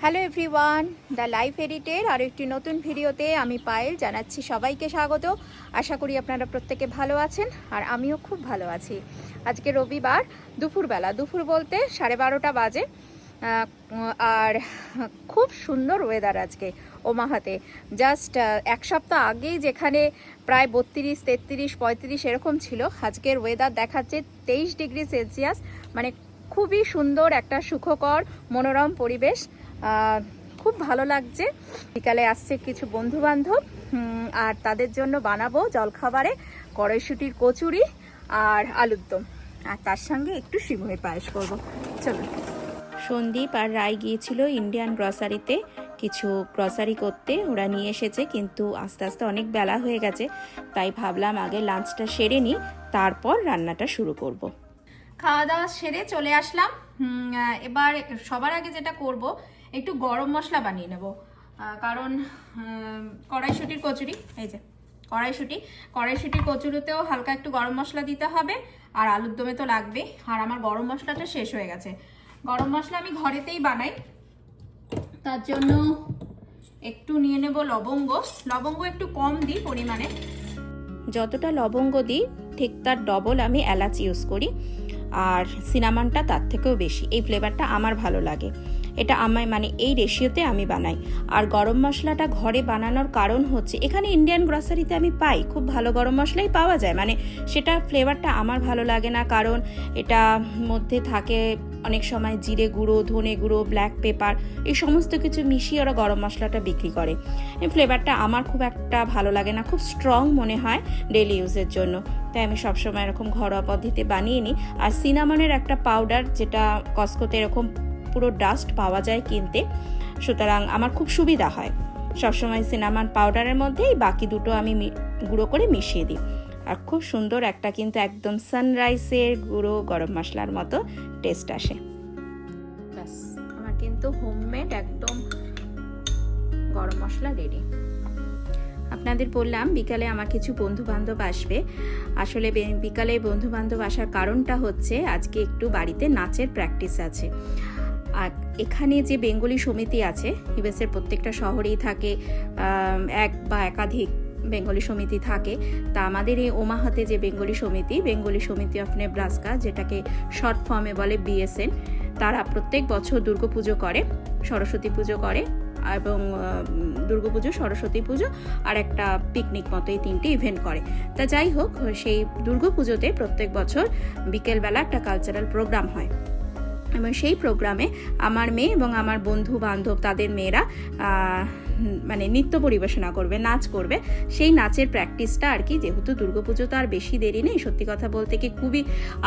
Hello everyone, the life এডিটের আরও একটি নতুন ভিডিওতে আমি পায়েল জানাচ্ছি সবাইকে স্বাগত। আশা করি আপনারা প্রত্যেকে ভালো আছেন আর আমিও খুব ভালো আছি। আজকে রবিবার দুপুরবেলা, দুপুর বলতে 12:30 বাজে, আর খুব সুন্দর ওয়েদার আজকে ওমাহাতে। জাস্ট এক সপ্তাহ আগেই যেখানে প্রায় 32, 33, 35 এরকম ছিল, আজকের ওয়েদার দেখাচ্ছে 23 ডিগ্রি সেলসিয়াস। মানে খুবই সুন্দর একটা সুখকর মনোরম পরিবেশ, খুব ভালো লাগছে। বিকালে আসছে কিছু বন্ধু বান্ধব, আর তাদের জন্য বানাবো জলখাবারে কড়াইশুঁটির কচুরি আর আলুর দম, আর তার সঙ্গে একটু সিমুইয়ের পায়েস করবো। চলো। সন্দীপ আর রায় গিয়েছিল ইন্ডিয়ান গ্রসারিতে কিছু গ্রসারি করতে, ওরা নিয়ে এসেছে, কিন্তু আস্তে আস্তে অনেক বেলা হয়ে গেছে, তাই ভাবলাম আগে লাঞ্চটা সেরে নিই, তারপর রান্নাটা শুরু করব। খাওয়া দাওয়া সেরে চলে আসলাম। এবার সবার আগে যেটা করব, একটু গরম মশলা বানিয়ে নেব, কারণ কড়াইশুঁটির কচুরি, এই যে কড়াইশুঁটির কচুরিতেও হালকা একটু গরম মশলা দিতে হবে, আর আলুর দমে তো লাগবে। আর আমার গরম মশলাটা শেষ হয়ে গেছে। গরম মশলা আমি ঘরেতেই বানাই, তার জন্য একটু নিয়ে নেব লবঙ্গ একটু কম দিই পরিমাণে। যতটা লবঙ্গ দিই ঠিক তার ডবল আমি এলাচ ইউজ করি, আর সিনামনটা তার থেকেও বেশি। এই ফ্লেভারটা আমার ভালো লাগে, এটা আমার মানে এই রেশিওতে আমি বানাই। আর গরম মশলাটা ঘরে বানানোর কারণ হচ্ছে, এখানে ইন্ডিয়ান গ্রসারিতে আমি পাই, খুব ভালো গরম মশলাই পাওয়া যায়, মানে সেটা ফ্লেভারটা আমার ভালো লাগে না, কারণ এটা মধ্যে থাকে অনেক সময় জিরে গুঁড়ো, ধনে গুঁড়ো, ব্ল্যাক পেপার, এই সমস্ত কিছু মিশিয়ে ওরা গরম মশলাটা বিক্রি করে। এই ফ্লেভারটা আমার খুব একটা ভালো লাগে না, খুব স্ট্রং মনে হয় ডেলি ইউজের জন্য, তাই আমি সবসময় এরকম ঘরোয়া পদ্ধতিতে বানিয়ে নিই। আর সিনামনের একটা পাউডার, যেটা কসকোতে এরকম পুরো ডাস্ট পাওয়া যায় কিনতে, সুতরাং আমার খুব সুবিধা হয়। সবসময় সিনামন পাউডারের মধ্যেই বাকি দুটো আমি গুঁড়ো করে মিশিয়ে দিই, আর খুব সুন্দর একটা কিন্তু একদম সানরাইসের গুঁড়ো গরম মশলার মতো টেস্ট আসে। ব্যাস, আমার কিন্তু হোমমেড একদম গরম মশলা রেডি। আপনাদের বললাম বিকালে আমার কিছু বন্ধু বান্ধব আসবে। আসলে বিকালে বন্ধু বান্ধব আসার কারণটা হচ্ছে, আজকে একটু বাড়িতে নাচের প্র্যাকটিস আছে। আর এখানে যে বেঙ্গলি সমিতি আছে, ইউএসের প্রত্যেকটা শহরেই থাকে এক বা একাধিক বেঙ্গলি সমিতি থাকে। তা আমাদের এই ওমাহাতে যে বেঙ্গলি সমিতি অফ নেব্রাস্কা, যেটাকে শর্ট ফর্মে বলে বিএসএন, তারা প্রত্যেক বছর দুর্গাপুজো করে, সরস্বতী পুজো করে, এবং দুর্গাপুজো, সরস্বতী পুজো আর একটা পিকনিক মতো, এই 3টে ইভেন্ট করে। তা যাই হোক, সেই দুর্গাপুজোতে প্রত্যেক বছর বিকেলবেলা একটা কালচারাল প্রোগ্রাম হয়, এবং সেই প্রোগ্রামে আমার মেয়ে এবং আমার বন্ধু বান্ধব তাদের মেয়েরা মানে নৃত্য পরিবেশনা করবে, নাচ করবে। সেই নাচের প্র্যাকটিসটা আর কি, যেহেতু দুর্গাপুজো তো আর বেশি দেরি নেই, সত্যি কথা বলতে কি খুবই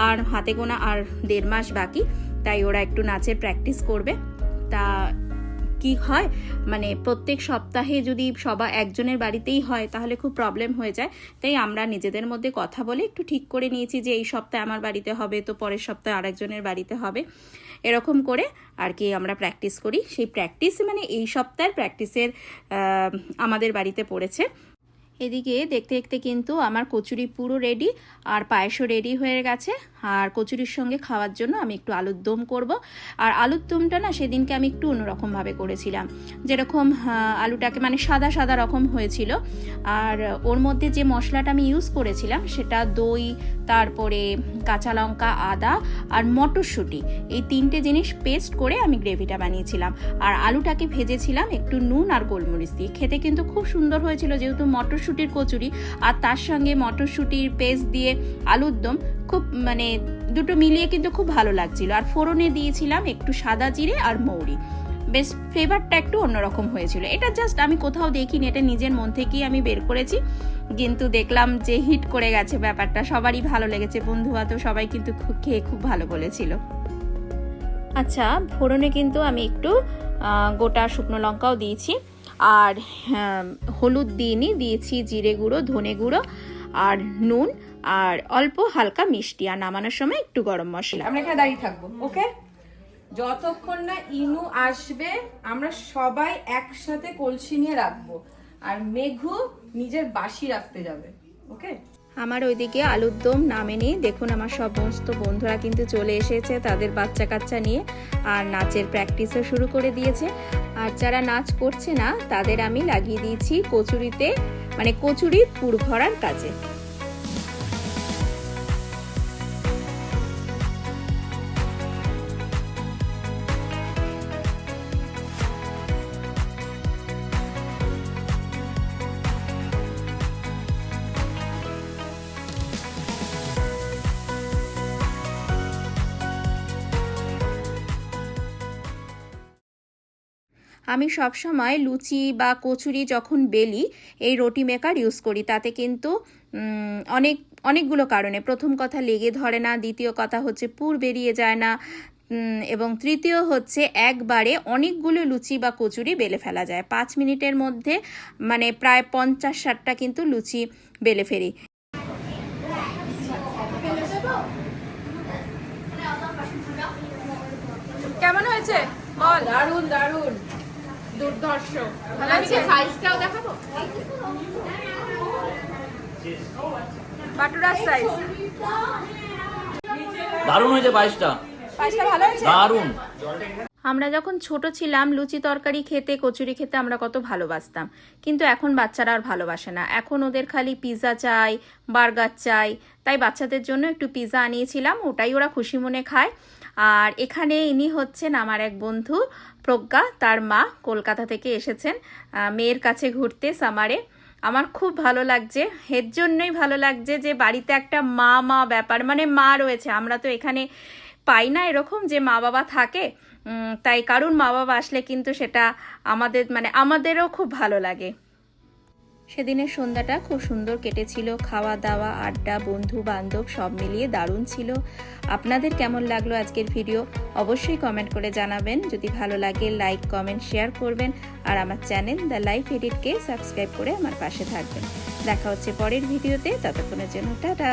আর হাতে গোনা আর 1.5 মাস বাকি, তাই ওরা একটু নাচের প্র্যাকটিস করবে। তা কি হয়, মানে প্রত্যেক সপ্তাহে যদি সবাই একজনের বাড়িতেই হয় তাহলে খুব প্রবলেম হয়ে যায়, তাই আমরা নিজেদের মধ্যে কথা বলে একটু ঠিক করে নিয়েছি যে এই সপ্তাহে আমার বাড়িতে হবে, তো পরের সপ্তাহে আরেকজনের বাড়িতে হবে, এরকম করে আর কি আমরা প্র্যাকটিস করি। সেই প্র্যাকটিস মানে এই সপ্তাহের প্র্যাকটিসের আমাদের বাড়িতে পড়েছে। এদিকে দেখতে দেখতে কিন্তু আমার কচুরি পুরো রেডি, আর পায়েসও রেডি হয়ে গেছে। আর কচুরির সঙ্গে খাওয়ার জন্য আমি একটু আলুর দম করব। আর আলুর দমটা না সেদিনকে আমি একটু অন্যরকমভাবে করেছিলাম, যেরকম আলুটাকে মানে সাদা সাদা রকম হয়েছিল, আর ওর মধ্যে যে মশলাটা আমি ইউজ করেছিলাম সেটা দই, তারপরে কাঁচা লঙ্কা, আদা আর মটরশুঁটি, এই 3টে জিনিস পেস্ট করে আমি গ্রেভিটা বানিয়েছিলাম। আর আলুটাকে ভেজেছিলাম একটু নুন আর গোলমরিচ দিয়ে। খেতে কিন্তু খুব সুন্দর হয়েছিল, যেহেতু মটরশুঁটির কচুরি, আর তার সঙ্গে মটরশুঁটির পেস্ট দিয়ে আলুর দম, খুব মানে দুটো মিলিয়ে কিন্তু খুব ভালো লাগছিল। আর ফোড়নে দিয়েছিলাম একটু সাদা জিরে আর মৌরি, বেশ ফ্লেভারটা একটু অন্যরম হয়েছিল। এটা জাস্ট আমি কোথাও দেখিনি, এটা নিজের মন থেকেই আমি বের করেছি, কিন্তু দেখলাম যে হিট করে গেছে ব্যাপারটা, সবারই ভালো লেগেছে, বন্ধু বান্ধব সবাই কিন্তু খেয়ে খুব ভালো বলেছিল। আচ্ছা, ফোড়নে কিন্তু আমি একটু গোটা শুকনো লঙ্কাও দিয়েছি, আর হলুদ দিয়েছি জিরে গুঁড়ো, ধনে গুঁড়ো আর নুন, আর অল্প হালকা মিষ্টি, আর নামানোর সময় একটু গরম মশলা। আমরা এখানে দাঁড়িয়ে থাকবো, ওকে? যতক্ষণ না ইনু আসবে আমরা সবাই একসাথে কলসি নিয়ে রাখবো, আর মেঘু নিজের বাঁশি রাখতে যাবে, ওকে? আমার ওইদিকে আলুর দম নামেনি, দেখুন আমার সমস্ত বন্ধুরা কিন্তু চলে এসেছে তাদের বাচ্চা কাচ্চা নিয়ে, আর নাচের প্র্যাকটিসও শুরু করে দিয়েছে। আর যারা নাচ করছে না তাদের আমি লাগিয়ে দিয়েছি কচুরিতে, মানে কচুরির পুর ভরার কাজে। আমি সবসময় লুচি বা কচুরি যখন বেলি এই রুটি মেকার ইউজ করি, তাতে কিন্তু অনেকগুলো কারণে, প্রথম কথা লেগে ধরে না, দ্বিতীয় কথা হচ্ছে পুর বেরিয়ে যায় না, এবং তৃতীয় হচ্ছে একবারে অনেকগুলো লুচি বা কচুরি বেলে ফেলা যায়। 5 মিনিটের মধ্যে মানে প্রায় 50-60টা কিন্তু লুচি বেলে ফেলি। কেমন হয়েছে? দারুন দারুন, দুর্ধর্ষ। আমি কি সাইজটাও দেখাবো? বাটুরার সাইজ দারুণ হয়েছে। 22টা ভালো হয়েছে, দারুণ। আমরা যখন ছোট ছিলাম লুচি তরকারি খেতে, কচুরি খেতে আমরা কত ভালোবাসতাম, কিন্তু এখন বাচ্চারা আর ভালোবাসে না। এখন ওদের খালি পিৎজা চাই, বার্গার চাই। তাই বাচ্চাদের জন্য একটু পিৎজা আনিয়েছিলাম, ওটাই ওরা খুশি মনে খায়। আর এখানে ইনি হচ্ছেন আমার এক বন্ধু প্রজ্ঞা, তার মা কলকাতা থেকে এসেছেন মেয়ের কাছে ঘুরতে সামারে। আমার খুব ভালো লাগছে, এর জন্যই ভালো লাগছে যে বাড়িতে একটা মা ব্যাপার, মানে মা রয়েছে। আমরা তো এখানে পাই না এরকম যে মা বাবা থাকে, তাই কারুর মা বাবা আসলে কিন্তু সেটা আমাদেরও খুব ভালো লাগে। সেদিনের সন্ধ্যাটা খুব সুন্দর কেটেছিল, খাওয়া দাওয়া, আড্ডা, বন্ধু বান্ধব সব মিলিয়ে দারুণ ছিল। আপনাদের কেমন লাগলো আজকের ভিডিও অবশ্যই কমেন্ট করে জানাবেন। যদি ভালো লাগে লাইক কমেন্ট শেয়ার করবেন, আর আমার চ্যানেল দ্য লাইফ এডিটকে সাবস্ক্রাইব করে আমার পাশে থাকবেন। দেখা হচ্ছে পরের ভিডিওতে, ততক্ষণের জন্য টাটা।